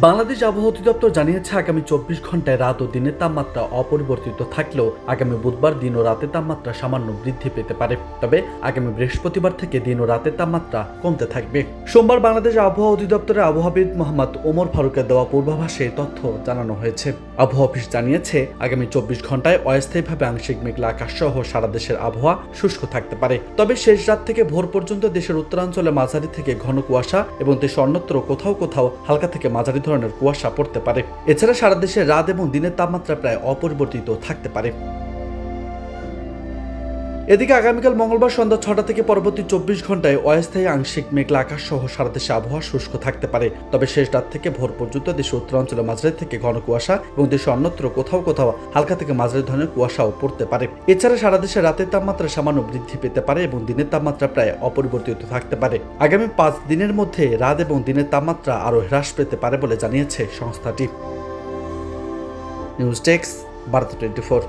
বাংলাদেশ আবহাওয়া অধিদপ্তর জানিয়েছে আগামী 24 ঘন্টায় রাত ও দিনের তাপমাত্রা অপরিবর্তিত থাকলেও আগামী বুধবার দিন ও রাতের তাপমাত্রা সামান্য বৃদ্ধি পেতে পারে। তবে আগামী বৃহস্পতিবার থেকে দিন ও রাতের তাপমাত্রা কমতে থাকবে। সোমবার বাংলাদেশ আবহাওয়া অধিদপ্তরের আবহাওয়াবিদ মোহাম্মদ ওমর ফারুকের দেওয়া পূর্বাভাসে তথ্য জানানো হয়েছে। আবহাওয়া অফিস জানিয়েছে আগামী 24 ঘন্টায় অস্থায়ীভাবে আংশিক মেঘলা আকাশ সহ সারা দেশের আবহাওয়া শুষ্ক থাকতে পারে। তবে শেষ রাত থেকে ভোর পর্যন্ত দেশের উত্তরাঞ্চলে মাঝারি থেকে ঘন কুয়াশা এবং দেশের অন্যত্র কোথাও কোথাও হালকা থেকে মাঝারি ধরনের কুয়াশা পড়তে পারে। এছাড়া সারা দেশে রাত এবং দিনের তাপমাত্রা প্রায় অপরিবর্তিত থাকতে পারে। এদিকে আগামীকাল মঙ্গলবার সন্ধ্যা 6টা থেকে পরবর্তী 24 ঘন্টায় অস্থায়ী আংশিক মেঘলা আকাশ সহ সারা দেশে আবহাওয়া শুষ্ক থাকতে পারে। তবে শেষ রাত থেকে ভোর পর্যন্ত দেশের উত্তরাঞ্চলে মাঝারি থেকে ঘন কুয়াশা এবং দেশের অন্যত্র কোথাও কোথাও হালকা থেকে মাঝারি ধরনের কুয়াশাও পড়তে পারে। এছাড়া সারা দেশে রাতের তাপমাত্রা সামান্য বৃদ্ধি পেতে পারে এবং দিনের তাপমাত্রা প্রায় অপরিবর্তিত থাকতে পারে। আগামী 5 দিনের মধ্যে রাত এবং দিনের তাপমাত্রা আরও হ্রাস পেতে পারে বলে জানিয়েছে সংস্থাটি। News desk, Bharat 24।